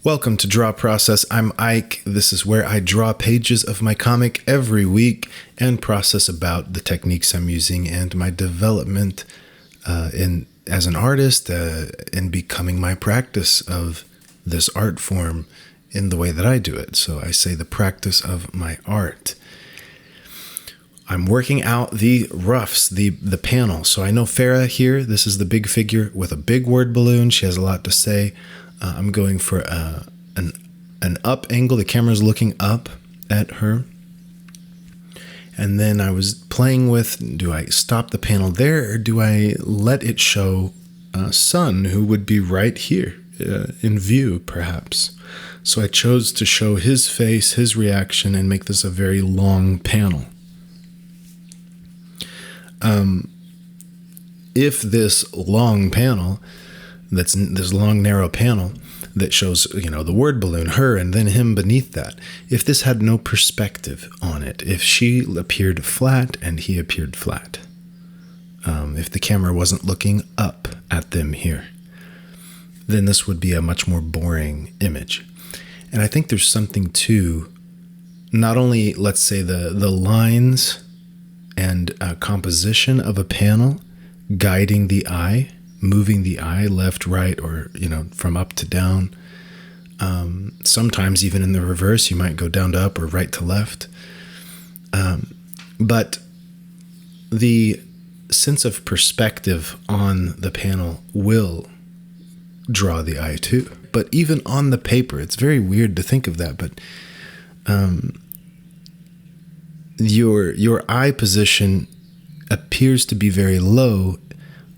Welcome to Draw Process. I'm Ike. This is where I draw pages of my comic every week and process about the techniques I'm using and my development as an artist in becoming my practice of this art form in the way that I do it. So I say the practice of my art. I'm working out the roughs, the panel. So I know Farah here. This is the big figure with a big word balloon. She has a lot to say. I'm going for an up angle. The camera's looking up at her. And then I was playing with, do I stop the panel there or do I let it show Sun, who would be right here in view, perhaps? So I chose to show his face, his reaction, and make this a very long panel. If this long panel, that's this long narrow panel that shows, the word balloon, her, and then him beneath that, if this had no perspective on it, if she appeared flat and he appeared flat, if the camera wasn't looking up at them here, then this would be a much more boring image. And I think there's something to not only, let's say, the lines and composition of a panel guiding the eye, moving the eye left, right, or, from up to down. Sometimes even in the reverse, you might go down to up or right to left. But the sense of perspective on the panel will draw the eye too. But even on the paper, it's very weird to think of that, but your eye position appears to be very low,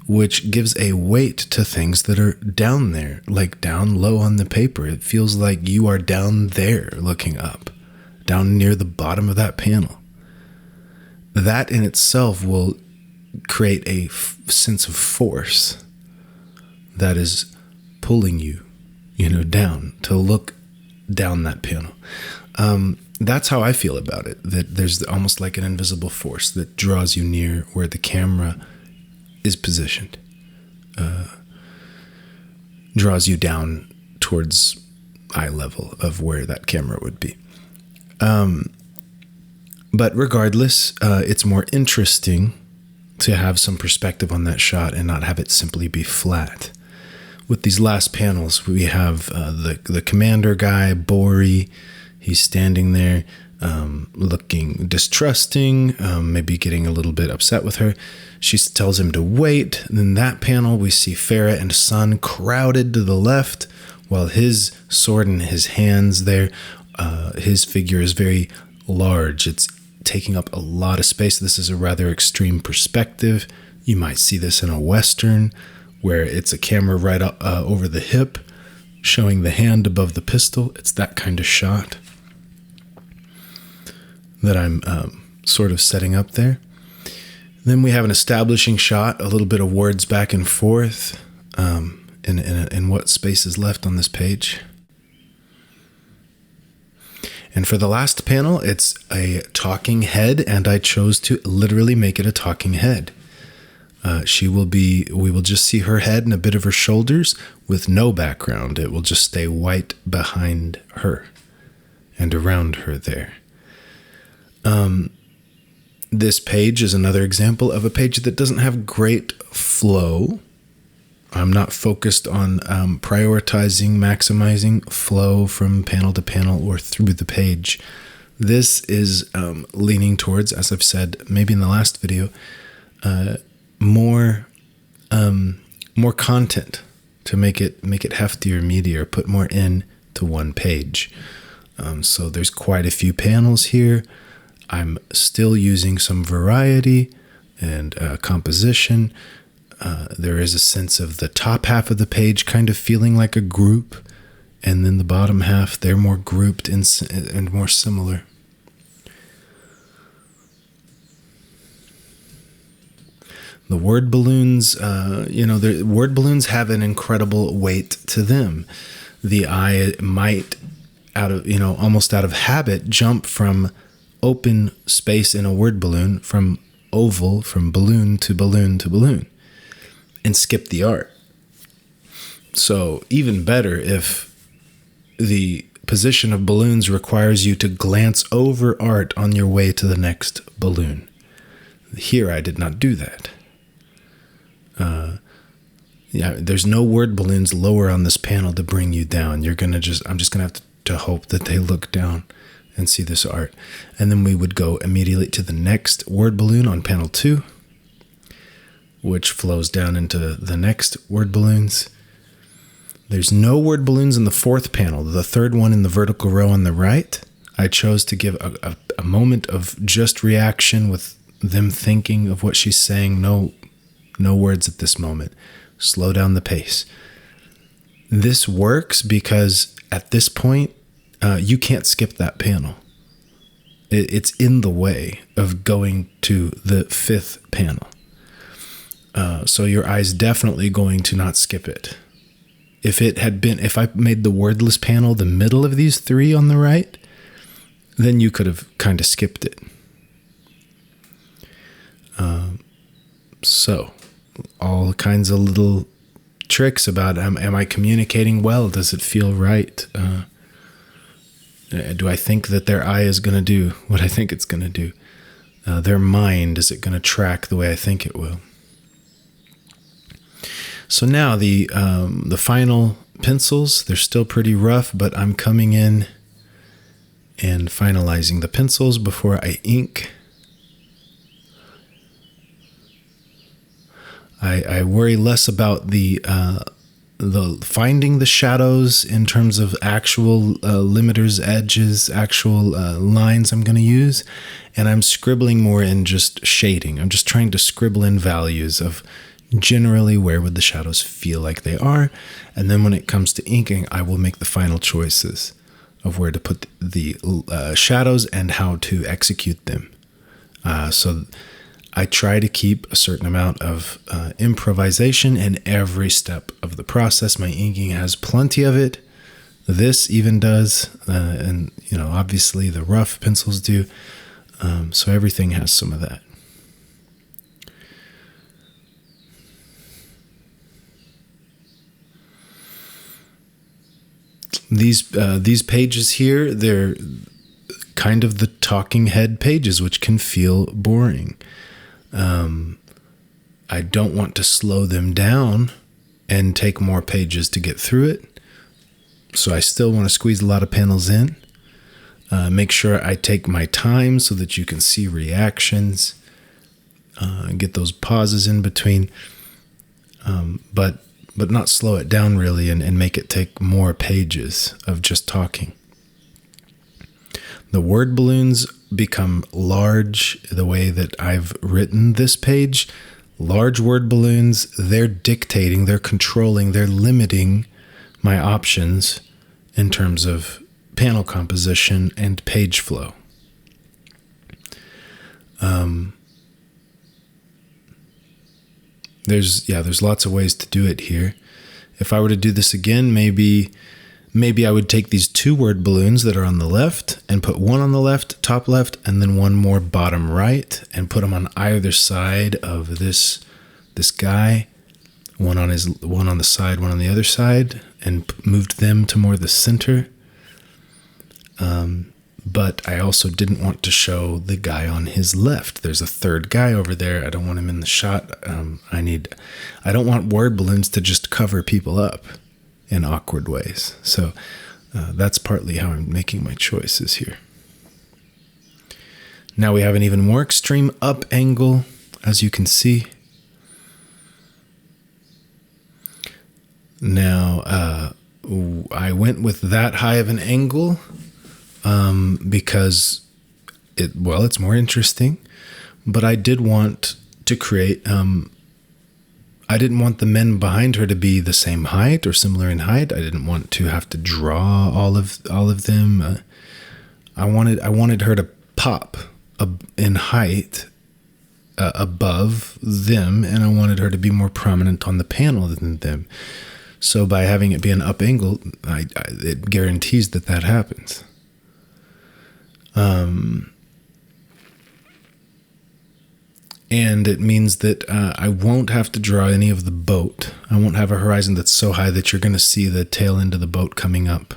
which gives a weight to things that are down there, like down low on the paper. It feels like you are down there looking up, down near the bottom of that panel. That in itself will create a sense of force that is pulling you, down to look down that panel. That's how I feel about it, that there's almost like an invisible force that draws you near where the camera is positioned, draws you down towards eye level of where that camera would be. But regardless, it's more interesting to have some perspective on that shot and not have it simply be flat. With these last panels, we have the commander guy, Bori. He's standing there, looking distrusting, maybe getting a little bit upset with her. She tells him to wait. And in that panel, we see Farah and Sun crowded to the left, while his sword in his hands there, his figure is very large. It's taking up a lot of space. This is a rather extreme perspective. You might see this in a Western, where it's a camera right over the hip, showing the hand above the pistol. It's that kind of shot that I'm sort of setting up there. Then we have an establishing shot, a little bit of words back and forth in what space is left on this page. And for the last panel, it's a talking head, and I chose to literally make it a talking head. We will just see her head and a bit of her shoulders with no background. It will just stay white behind her and around her there. This page is another example of a page that doesn't have great flow. I'm not focused on prioritizing, maximizing flow from panel to panel or through the page. This is leaning towards, as I've said, maybe in the last video, more content to make it heftier, meatier, put more in to one page. So there's quite a few panels here. I'm still using some variety and composition. There is a sense of the top half of the page kind of feeling like a group, and then the bottom half, they're more grouped and more similar. The word balloons, the word balloons have an incredible weight to them. The eye might, almost out of habit, jump from open space in a word balloon, from oval, from balloon to balloon to balloon, and skip the art. So even better if the position of balloons requires you to glance over art on your way to the next balloon. Here, I did not do that. There's no word balloons lower on this panel to bring you down. I'm just gonna have to hope that they look down and see this art. And then we would go immediately to the next word balloon on panel 2, which flows down into the next word balloons. There's no word balloons in the 4th panel, the 3rd one in the vertical row on the right. I chose to give a moment of just reaction with them thinking of what she's saying. No words at this moment. Slow down the pace. This works because at this point, you can't skip that panel. It's in the way of going to the 5th panel. So your eye's definitely going to not skip it. If I made the wordless panel the middle of these 3 on the right, then you could have kind of skipped it. So all kinds of little tricks about am I communicating well? Does it feel right? Do I think that their eye is going to do what I think it's going to do? Their mind, is it going to track the way I think it will? So now the final pencils, they're still pretty rough, but I'm coming in and finalizing the pencils before I ink. I worry less about the finding the shadows in terms of actual limiters, edges, actual lines I'm going to use, and I'm scribbling more in just shading. I'm just trying to scribble in values of generally where would the shadows feel like they are, and then when it comes to inking, I will make the final choices of where to put the shadows and how to execute them. So I try to keep a certain amount of improvisation in every step of the process. My inking has plenty of it. This even does, and obviously the rough pencils do. So everything has some of that. These pages here, they're kind of the talking head pages, which can feel boring. I don't want to slow them down and take more pages to get through it. So I still want to squeeze a lot of panels in. Make sure I take my time so that you can see reactions, get those pauses in between, but not slow it down really and make it take more pages of just talking. The word balloons become large the way that I've written this page. Large word balloons, they're dictating, they're controlling, they're limiting my options in terms of panel composition and page flow. There's lots of ways to do it here. If I were to do this again, maybe I would take these 2 word balloons that are on the left and put one on the left, top left, and then one more bottom right, and put them on either side of this guy, one on the side, one on the other side, and moved them to more the center. But I also didn't want to show the guy on his left. There's a 3rd guy over there. I don't want him in the shot. I don't want word balloons to just cover people up in awkward ways. So that's partly how I'm making my choices here. Now we have an even more extreme up angle, as you can see. Now I went with that high of an angle because it's more interesting, but I did want to create, I didn't want the men behind her to be the same height or similar in height. I didn't want to have to draw all of them. I wanted her to pop in height above them, and I wanted her to be more prominent on the panel than them. So by having it be an up angle, it guarantees that happens. And it means that I won't have to draw any of the boat. I won't have a horizon that's so high that you're going to see the tail end of the boat coming up.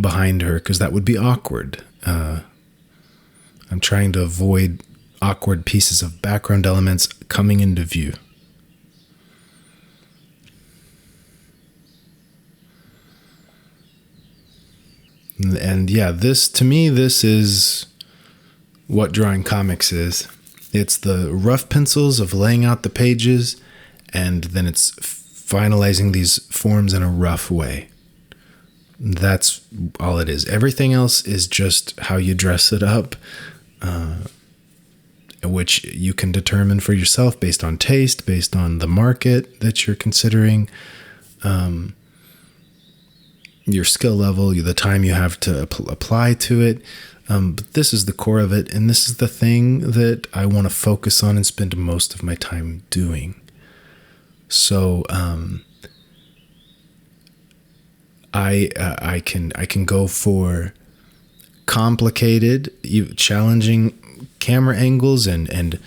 behind her because that would be awkward. I'm trying to avoid awkward pieces of background elements coming into view. And yeah, to me, this is what drawing comics is. It's the rough pencils of laying out the pages, and then it's finalizing these forms in a rough way. That's all it is. Everything else is just how you dress it up, which you can determine for yourself based on taste, based on the market that you're considering, your skill level, the time you have to apply to it. But this is the core of it, and this is the thing that I want to focus on and spend most of my time doing. So I can go for complicated, challenging camera angles and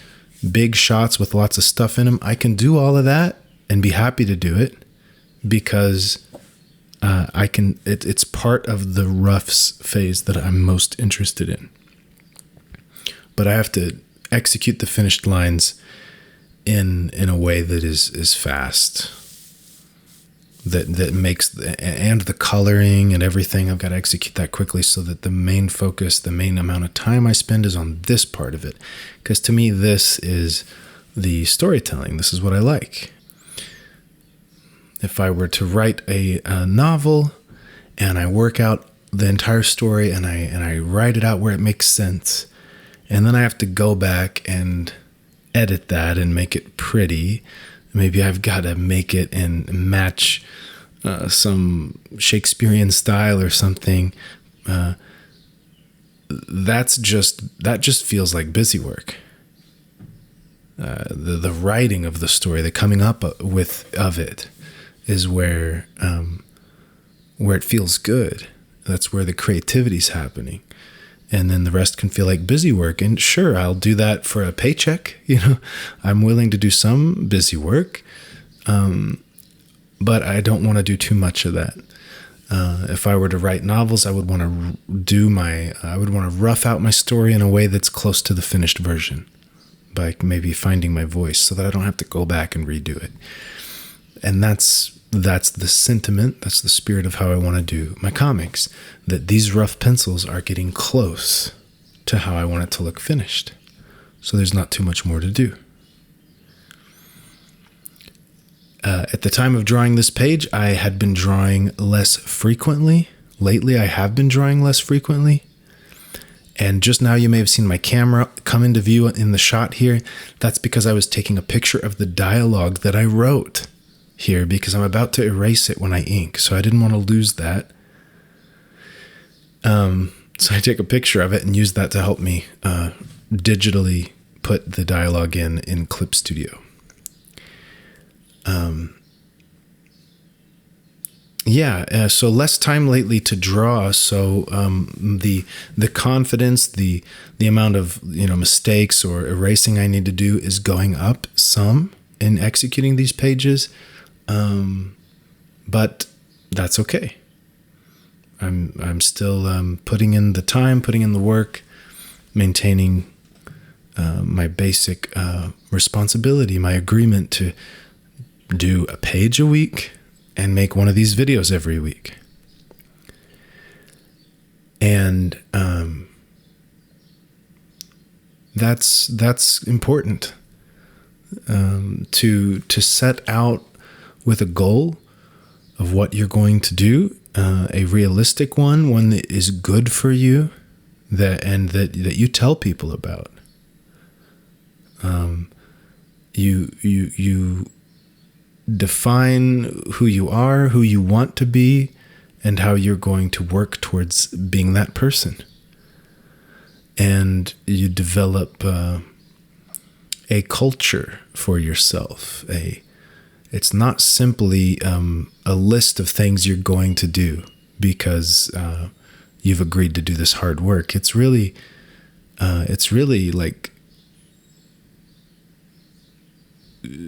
big shots with lots of stuff in them. I can do all of that and be happy to do it because it's part of the roughs phase that I'm most interested in. But I have to execute the finished lines in a way that is fast. That makes and the coloring and everything, I've got to execute that quickly so that the main focus, the main amount of time I spend is on this part of it. Because to me, this is the storytelling. This is what I like. If I were to write a novel and I work out the entire story and I write it out where it makes sense, and then I have to go back and edit that and make it pretty, maybe I've got to make it and match some Shakespearean style or something. That just feels like busy work. The writing of the story, the coming up of it, is where it feels good. That's where the creativity's happening. And then the rest can feel like busy work. And sure, I'll do that for a paycheck. I'm willing to do some busy work, but I don't want to do too much of that. If I were to write novels, I would want to rough out my story in a way that's close to the finished version, by maybe finding my voice so that I don't have to go back and redo it. And that's the sentiment, that's the spirit of how I want to do my comics, that these rough pencils are getting close to how I want it to look finished. So there's not too much more to do. At the time of drawing this page, I had been drawing less frequently. Lately, I have been drawing less frequently. And just now you may have seen my camera come into view in the shot here. That's because I was taking a picture of the dialogue that I wrote here, because I'm about to erase it when I ink, so I didn't want to lose that. So I take a picture of it and use that to help me digitally put the dialogue in Clip Studio. So less time lately to draw. So the confidence, the amount of mistakes or erasing I need to do is going up some in executing these pages. But that's okay. I'm still putting in the time, putting in the work, maintaining my basic responsibility, my agreement to do a page a week and make one of these videos every week. And that's important, to set out with a goal of what you're going to do, a realistic one that is good for you, that you tell people about. You define who you are, who you want to be, and how you're going to work towards being that person. And you develop a culture for yourself. It's not simply a list of things you're going to do because you've agreed to do this hard work. It's really like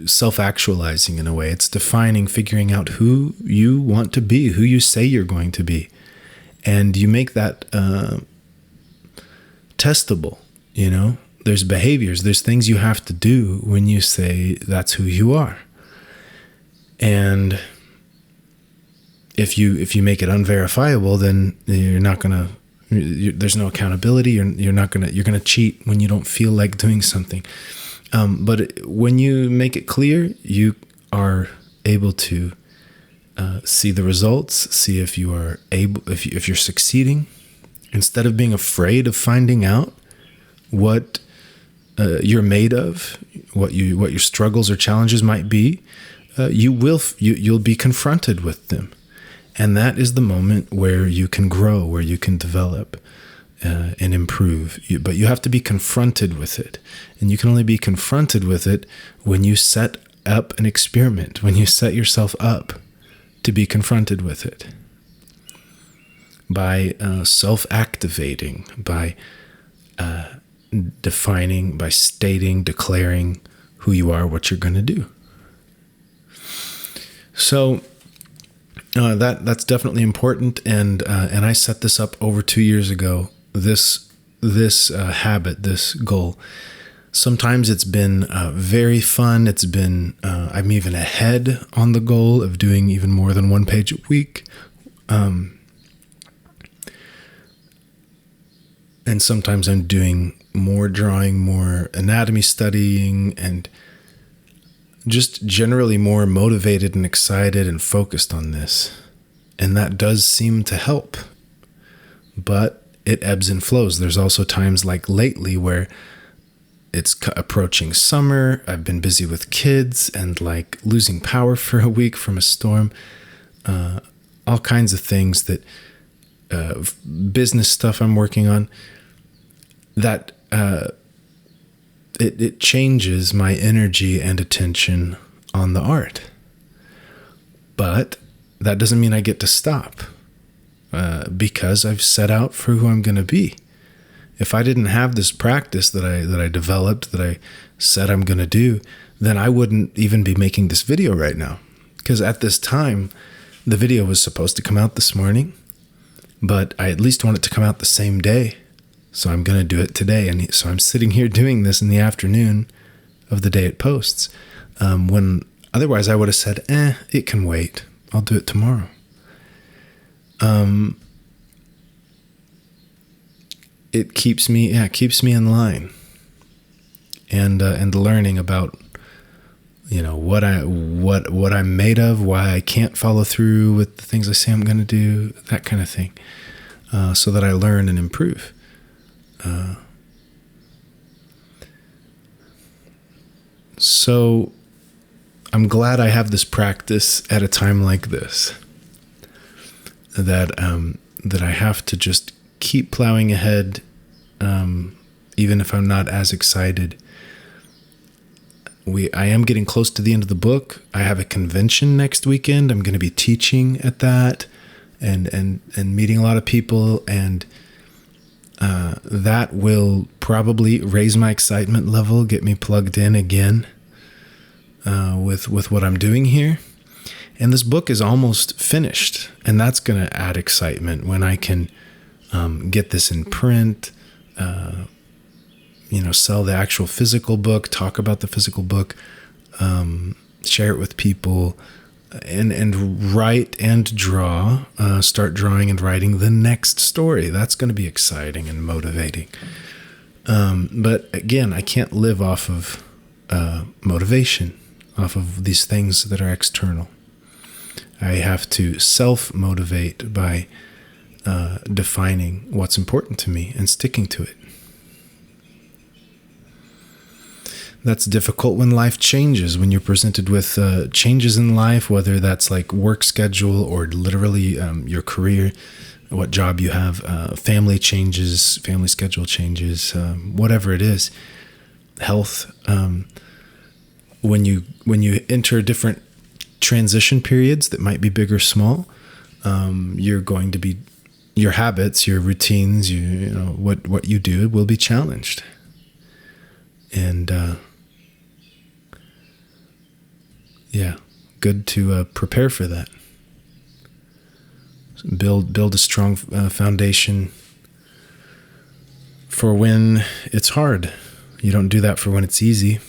self-actualizing in a way. It's defining, figuring out who you want to be, who you say you're going to be. and you make that testable. There's behaviors, there's things you have to do when you say that's who you are. And if you make it unverifiable, then you're not gonna. There's no accountability. You're gonna cheat when you don't feel like doing something. But when you make it clear, you are able to see the results, see if you are able, if you're succeeding, instead of being afraid of finding out what you're made of, what your struggles or challenges might be. You'll be confronted with them. And that is the moment where you can grow, where you can develop and improve. But you have to be confronted with it. And you can only be confronted with it when you set up an experiment, when you set yourself up to be confronted with it. By self-activating, by defining, by stating, declaring who you are, what you're going to do. So that's definitely important, and I set this up over 2 years ago. This habit, this goal. Sometimes it's been very fun. It's been I'm even ahead on the goal of doing even more than 1 page a week. And sometimes I'm doing more drawing, more anatomy studying, and just generally more motivated and excited and focused on this. And that does seem to help. But it ebbs and flows. There's also times like lately where it's approaching summer. I've been busy with kids and like losing power for a week from a storm. All kinds of things that business stuff I'm working on that it changes my energy and attention on the art. But that doesn't mean I get to stop because I've set out for who I'm going to be. If I didn't have this practice that I developed, that I said I'm going to do, then I wouldn't even be making this video right now. Because at this time, the video was supposed to come out this morning, but I at least want it to come out the same day. So I'm going to do it today. And so I'm sitting here doing this in the afternoon of the day it posts. When otherwise I would have said, it can wait. I'll do it tomorrow. It keeps me in line, and learning about, what I'm made of, why I can't follow through with the things I say I'm going to do, that kind of thing, so that I learn and improve. So I'm glad I have this practice at a time like this, that I have to just keep plowing ahead, even if I'm not as excited. I am getting close to the end of the book. I have a convention next weekend. I'm going to be teaching at that and meeting a lot of people, and that will probably raise my excitement level, get me plugged in again with what I'm doing here. And this book is almost finished, and that's going to add excitement when I can get this in print, sell the actual physical book, talk about the physical book, share it with people, and write and draw, start drawing and writing the next story. That's going to be exciting and motivating. But again, I can't live off of motivation, off of these things that are external. I have to self-motivate by defining what's important to me and sticking to it. That's difficult when life changes, when you're presented with changes in life, whether that's like work schedule or literally your career, what job you have, family changes, family schedule changes, whatever it is, health. When you enter different transition periods that might be big or small, you're going to be, your habits, your routines, what you do will be challenged. And good to prepare for that. build a strong foundation for when it's hard. You don't do that for when it's easy.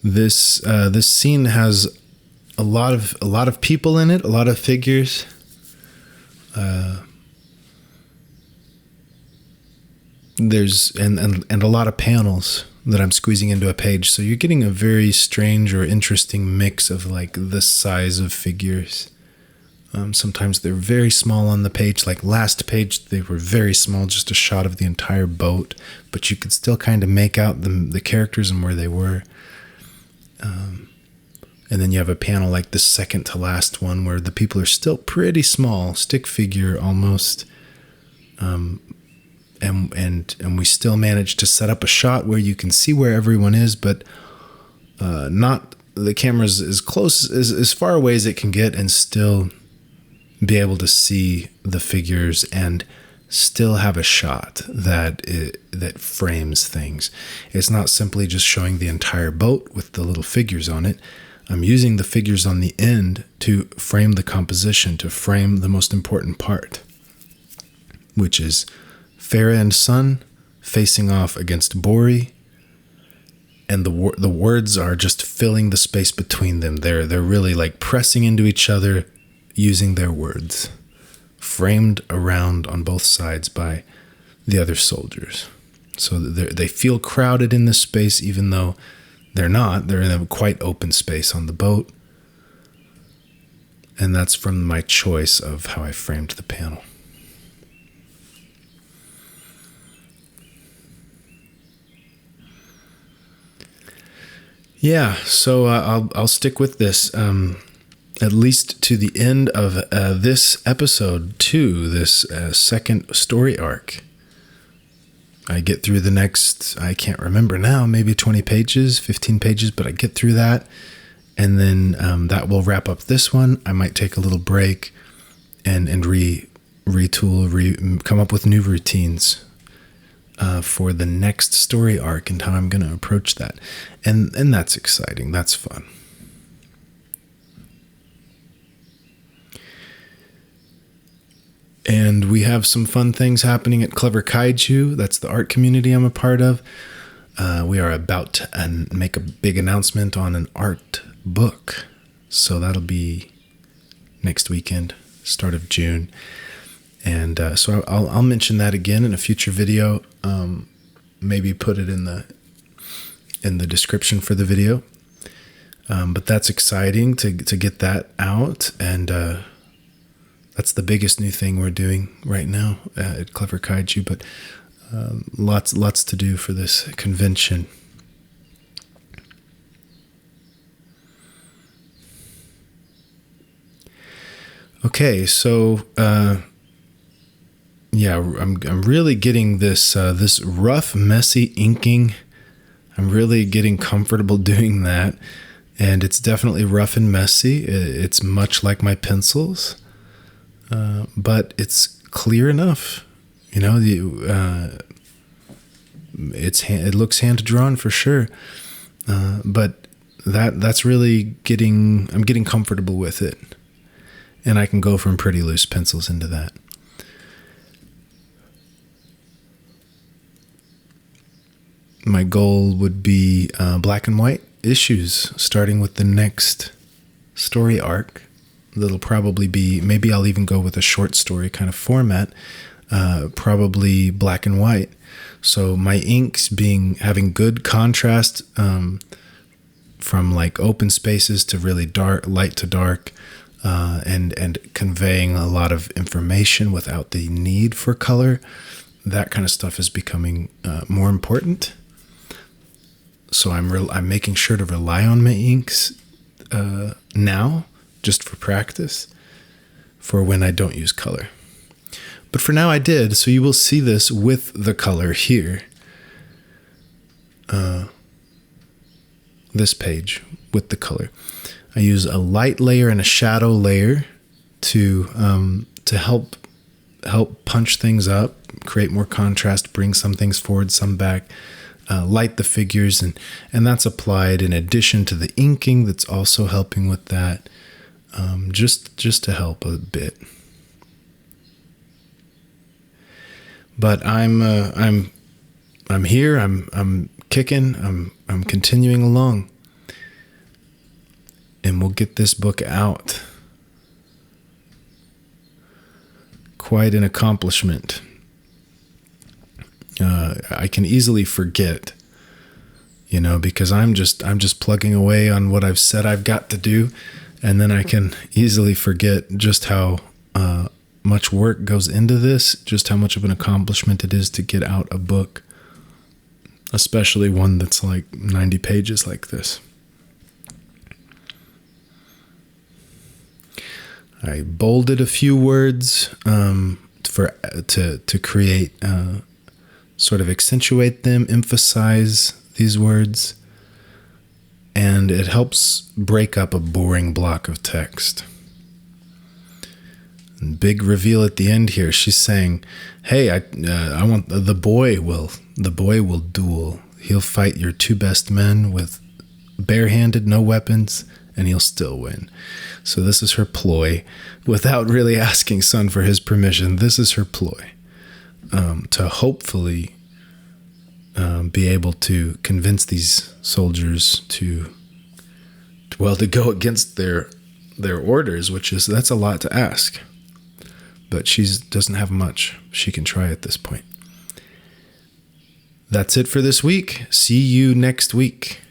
This scene has a lot of people in it, a lot of figures. There's and a lot of panels that I'm squeezing into a page. So you're getting a very strange or interesting mix of like the size of figures. Sometimes they're very small on the page. Like last page, they were very small, just a shot of the entire boat, but you could still kind of make out the characters and where they were. And then you have a panel like the second to last one where the people are still pretty small, stick figure almost. And we still managed to set up a shot where you can see where everyone is, but not the camera's as close as far away as it can get, and still be able to see the figures and still have a shot that frames things. It's not simply just showing the entire boat with the little figures on it. I'm using the figures on the end to frame the composition, to frame the most important part, which is Farah and Sun facing off against Bori, and the words are just filling the space between them. They're really like pressing into each other using their words, framed around on both sides by the other soldiers. So they feel crowded in this space, even though they're not. They're in a quite open space on the boat. And that's from my choice of how I framed the panel. Yeah, so I'll stick with this, at least to the end of this episode 2, this second story arc. I get through the next, I can't remember now, maybe 20 pages, 15 pages, but I get through that. And then that will wrap up this one. I might take a little break and retool, come up with new routines for the next story arc and how I'm going to approach that. And that's exciting. That's fun. And we have some fun things happening at Clever Kaiju. That's the art community I'm a part of. We are about to make a big announcement on an art book. So that'll be next weekend, start of June. And so I'll mention that again in a future video. Maybe put it in the description for the video. But that's exciting to get that out. And that's the biggest new thing we're doing right now at Clever Kaiju, but lots to do for this convention. Okay, so yeah, I'm really getting this rough, messy inking. I'm really getting comfortable doing that, and it's definitely rough and messy. It's much like my pencils. But it's clear enough, you know. It looks hand drawn for sure, but that's really I'm getting comfortable with it, and I can go from pretty loose pencils into that. My goal would be black and white issues, starting with the next story arc. That'll probably be, maybe I'll even go with a short story kind of format, probably black and white. So my inks having good contrast from like open spaces to really dark, light to dark, and conveying a lot of information without the need for color. That kind of stuff is becoming more important. So I'm making sure to rely on my inks now, just for practice, for when I don't use color. But for now I did, so you will see this with the color here. This page with the color. I use a light layer and a shadow layer to help punch things up, create more contrast, bring some things forward, some back. light the figures, and that's applied in addition to the inking that's also helping with that, just to help a bit. But I'm here. I'm kicking. I'm continuing along, and we'll get this book out. Quite an accomplishment. I can easily forget, because I'm just plugging away on what I've said I've got to do, and then I can easily forget just how much work goes into this, just how much of an accomplishment it is to get out a book, especially one that's like 90 pages like this. I bolded a few words to create, sort of accentuate them, emphasize these words, and it helps break up a boring block of text. And big reveal at the end here. She's saying, "Hey, I want the boy will duel. He'll fight your two best men with barehanded, no weapons, and he'll still win." So this is her ploy, without really asking Sun for his permission. This is her ploy, to hopefully be able to convince these soldiers to go against their orders, that's a lot to ask. But she doesn't have much she can try at this point. That's it for this week. See you next week.